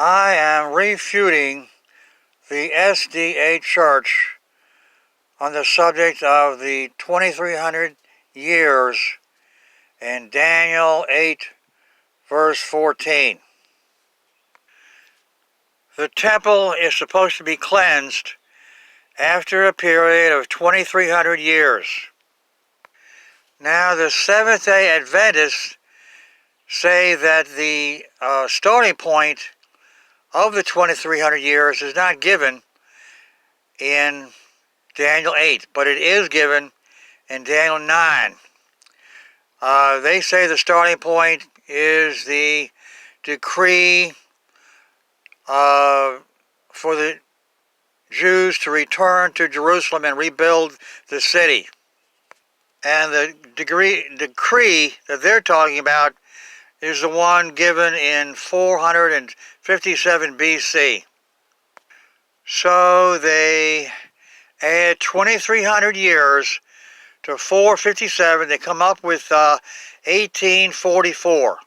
I am refuting the SDA church on the subject of the 2300 years in Daniel 8 verse 14. The temple is supposed to be cleansed after a period of 2300 years. Now the Seventh Day Adventists say that the starting point of the 2300 years is not given in Daniel 8, but it is given in Daniel 9. They say the starting point is the decree for the Jews to return to Jerusalem and rebuild the city. And the decree that they're talking about is the one given in 457 BC. So they add 2,300 years to 457. They come up with 1844.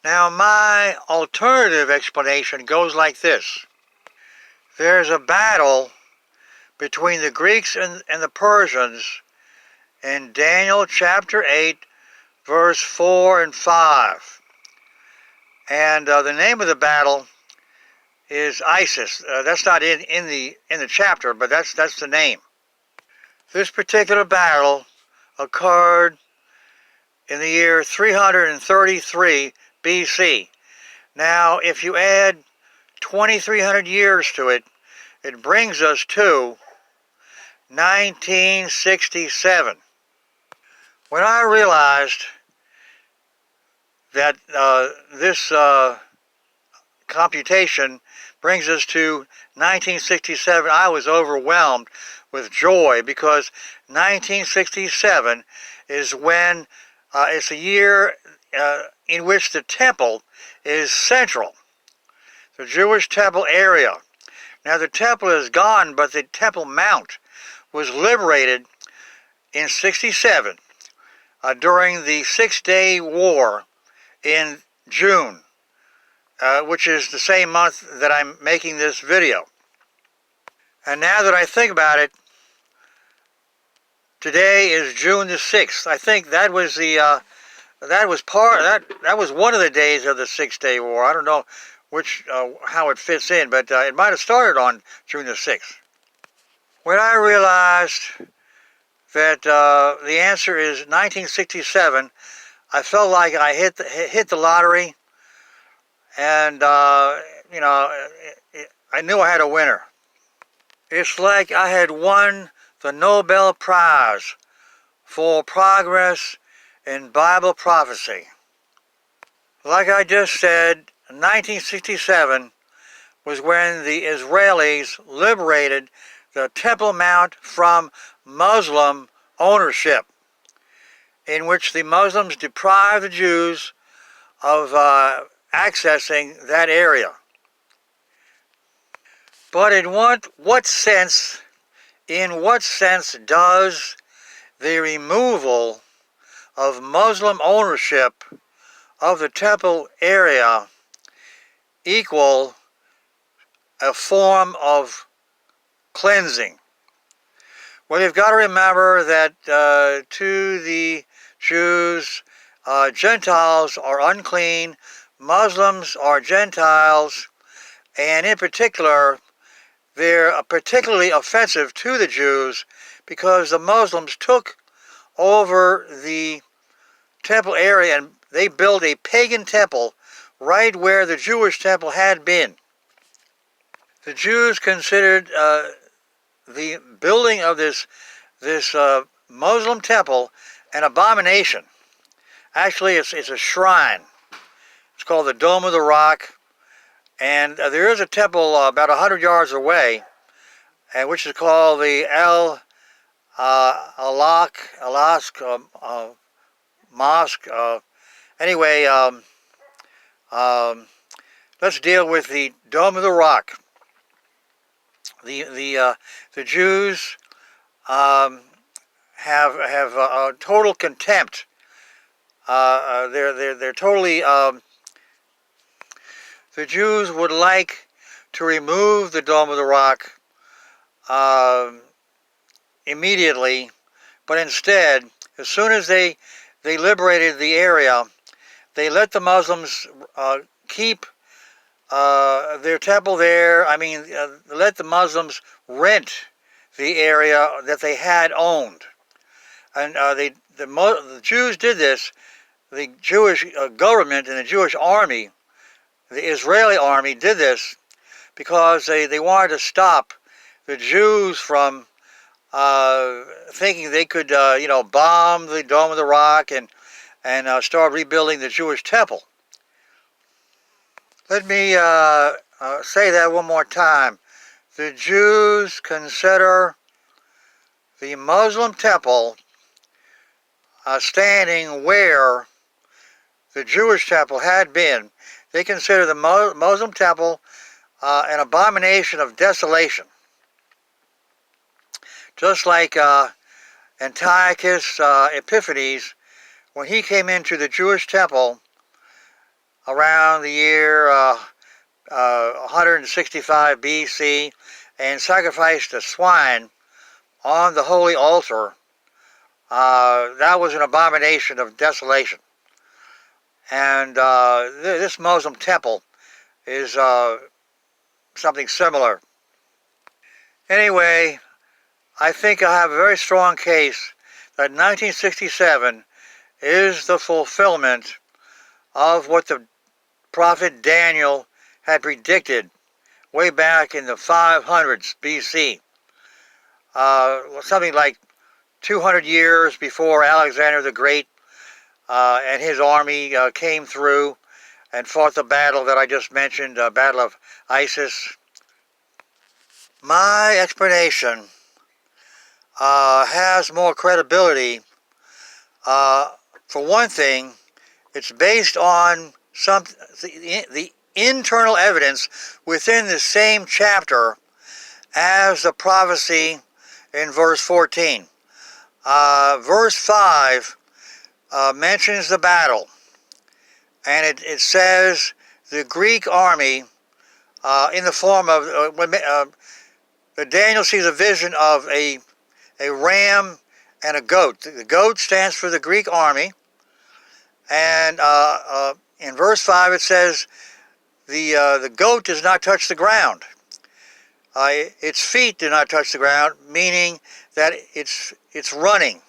Now my alternative explanation goes like this. There's a battle between the Greeks and the Persians in Daniel chapter 8, verse 4 and 5. And the name of the battle is Isis. That's not in the chapter, but that's the name. This particular battle occurred in the year 333 BC. Now, if you add 2,300 years to it, it brings us to 1967. When I realized that this computation brings us to 1967, I was overwhelmed with joy, because 1967 is when it's a year in which the temple is central, the Jewish temple area. Now the temple is gone, but the Temple Mount was liberated in 67 during the 6-day war in June, which is the same month that I'm making this video. And now that I think about it, today is June the 6th. I think that was that was one of the days of the 6-day war. I don't know which how it fits in, but it might have started on June the 6th. When I realized that the answer is 1967, I felt like I hit the lottery, and you know, I knew I had a winner. It's like I had won the Nobel Prize for progress in Bible prophecy. Like I just said, 1967 was when the Israelis liberated the Temple Mount from Muslim ownership, in which the Muslims deprived the Jews of accessing that area. But in what sense does the removal of Muslim ownership of the temple area equal a form of cleansing? Well, you've got to remember that to the Jews, Gentiles are unclean, Muslims are Gentiles, and in particular, they're particularly offensive to the Jews because the Muslims took over the temple area and they built a pagan temple right where the Jewish temple had been. The Jews considered the building of this Muslim temple an abomination. Actually, it's a shrine. It's called the Dome of the Rock, and there is a temple about 100 yards away, which is called the Alask Mosque. Anyway, let's deal with the Dome of the Rock. The Jews have a total contempt. They're totally the Jews would like to remove the Dome of the Rock immediately, but instead, as soon as they liberated the area, they let the Muslims keep their temple there. I mean, let the Muslims rent the area that they had owned. And the Jews did this. The Jewish government and the Jewish army, the Israeli army, did this because they wanted to stop the Jews from thinking they could, bomb the Dome of the Rock and start rebuilding the Jewish temple. Let me say that one more time. The Jews consider the Muslim temple standing where the Jewish temple had been. They consider the Muslim temple an abomination of desolation. Just like Antiochus Epiphanes, when he came into the Jewish temple around the year 165 BC and sacrificed a swine on the holy altar, that was an abomination of desolation. And this Muslim temple is something similar. Anyway, I think I have a very strong case that 1967 is the fulfillment of what the prophet Daniel had predicted way back in the 500s BC. Something like 200 years before Alexander the Great and his army came through and fought the battle that I just mentioned, Battle of Isis. My explanation has more credibility. For one thing, it's based on the internal evidence within the same chapter as the prophecy in verse 14. Verse 5 mentions the battle, and it says the Greek army in the form of Daniel sees a vision of a ram and a goat. The goat stands for the Greek army, and in verse 5 it says the goat does not touch the ground. Its feet do not touch the ground, meaning that it's running.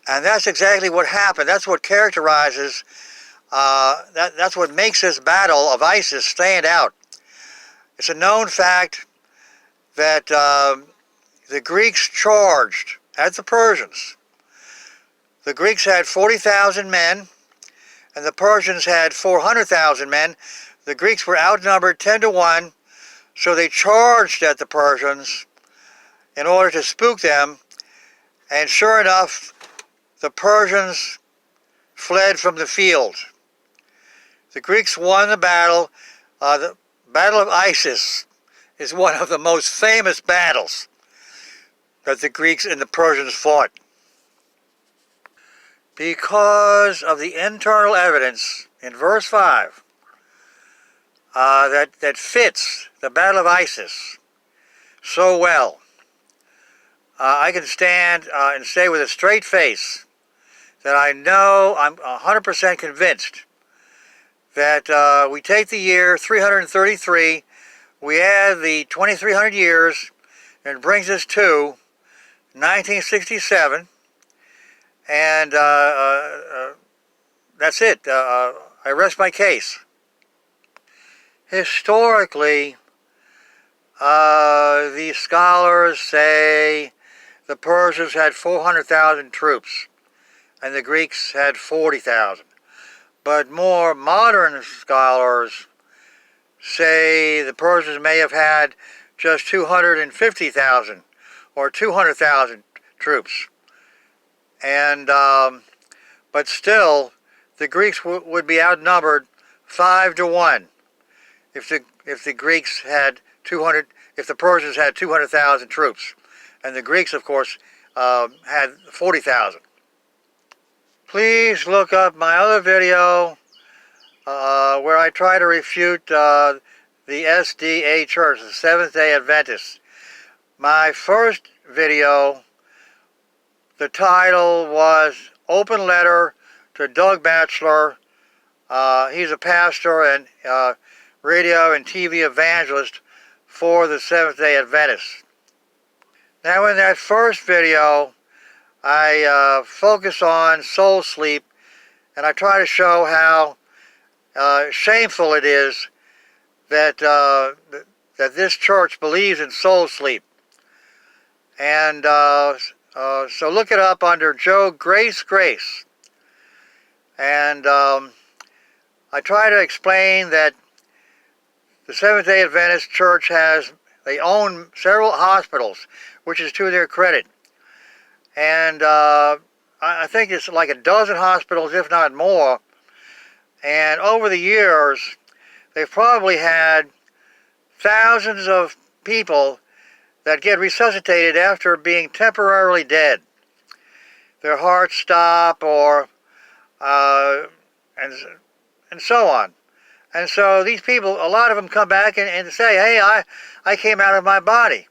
And that's exactly what happened. That's what characterizes, that's what makes this battle of Isis stand out. It's a known fact that the Greeks charged at the Persians. The Greeks had 40,000 men, and the Persians had 400,000 men. The Greeks were outnumbered 10-1, so they charged at the Persians in order to spook them, and sure enough, the Persians fled from the field. The Greeks won the battle. The Battle of Isis is one of the most famous battles that the Greeks and the Persians fought. Because of the internal evidence in verse 5 that fits the Battle of Isis so well, I can stand and say with a straight face that I know, I'm 100% convinced that we take the year 333, we add the 2,300 years, and it brings us to 1967, and that's it. I rest my case. Historically, the scholars say the Persians had 400,000 troops, and the Greeks had 40,000. But more modern scholars say the Persians may have had just 250,000 or 200,000 troops. And but still, the Greeks would be outnumbered 5-1 if the Greeks had 200, if the Persians had 200,000 troops, and the Greeks, of course, had 40,000. Please look up my other video where I try to refute the SDA Church, the Seventh Day Adventists. My first video, the title was Open Letter to Doug Batchelor. He's a pastor and radio and TV evangelist for the Seventh Day Adventists. Now in that first video, I focus on soul sleep, and I try to show how shameful it is that that this church believes in soul sleep. And so look it up under Joe Grace. And I try to explain that the Seventh Day Adventist Church they own several hospitals, which is to their credit. And I think it's like a dozen hospitals, if not more. And over the years, they've probably had thousands of people that get resuscitated after being temporarily dead. Their hearts stop, or and so on. And so these people, a lot of them come back and say, hey, I came out of my body.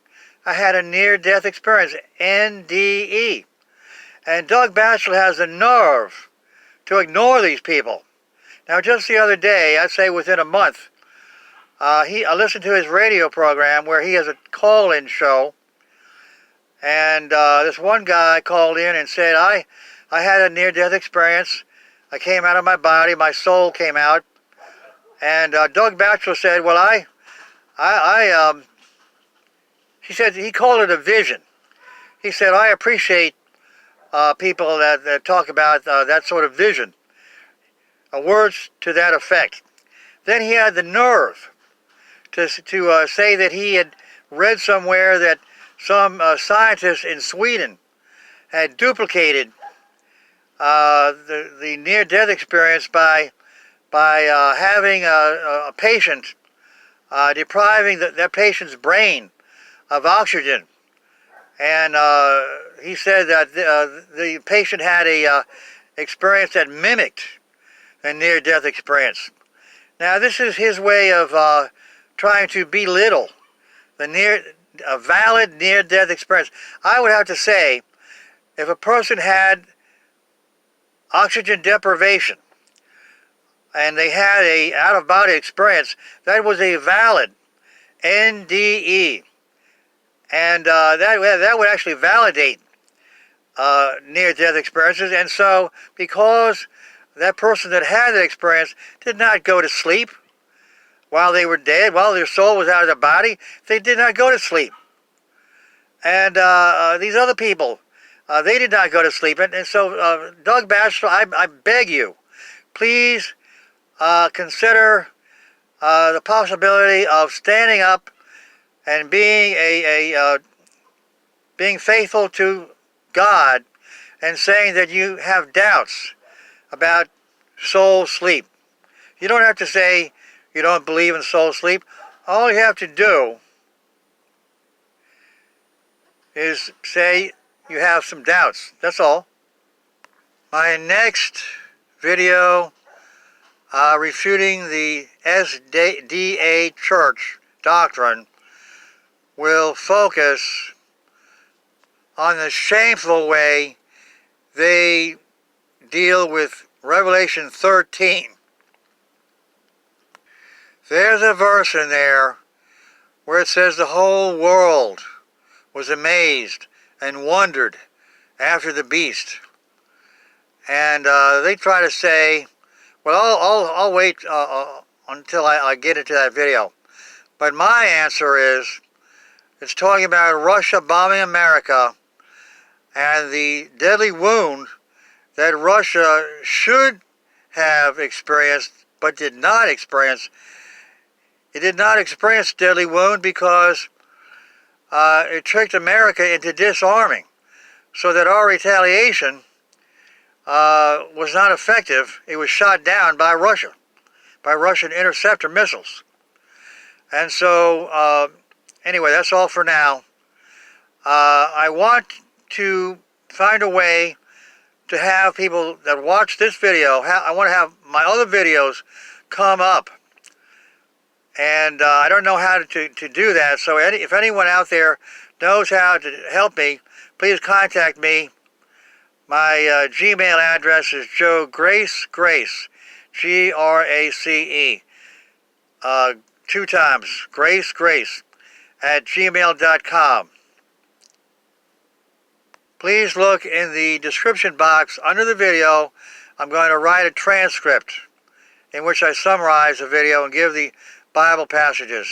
I had a near-death experience, NDE. And Doug Batchelor has the nerve to ignore these people. Now, just the other day, I'd say within a month, I listened to his radio program where he has a call-in show. And this one guy called in and said, I had a near-death experience. I came out of my body. My soul came out. And Doug Batchelor said, well, he said, he called it a vision. He said, I appreciate people that talk about that sort of vision. Words to that effect. Then he had the nerve to say that he had read somewhere that some scientists in Sweden had duplicated the near-death experience by having a patient depriving that patient's brain of oxygen. And he said that the patient had a experience that mimicked a near-death experience. Now, this is his way of trying to belittle a valid near-death experience. I would have to say, if a person had oxygen deprivation and they had a out-of-body experience, that was a valid NDE. And that would actually validate near-death experiences. And so, because that person that had that experience did not go to sleep while they were dead, while their soul was out of their body, they did not go to sleep. And these other people, they did not go to sleep. And so, Doug Batchelor, I beg you, please consider the possibility of standing up and being being faithful to God and saying that you have doubts about soul sleep. You don't have to say you don't believe in soul sleep. All you have to do is say you have some doubts. That's all. My next video refuting the SDA Church doctrine will focus on the shameful way they deal with Revelation 13. There's a verse in there where it says the whole world was amazed and wondered after the beast. And they try to say, well, I'll wait until I get into that video. But my answer is, it's talking about Russia bombing America and the deadly wound that Russia should have experienced but did not experience. It did not experience deadly wound because it tricked America into disarming, so that our retaliation was not effective. It was shot down by Russia, by Russian interceptor missiles. And so, anyway, that's all for now. I want to find a way to have people that watch this video, I want to have my other videos come up. And I don't know how to do that, so if anyone out there knows how to help me, please contact me. My Gmail address is joegrace, Grace, 2 times, grace, at gmail.com. Please look in the description box under the video. I'm going to write a transcript in which I summarize the video and give the Bible passages.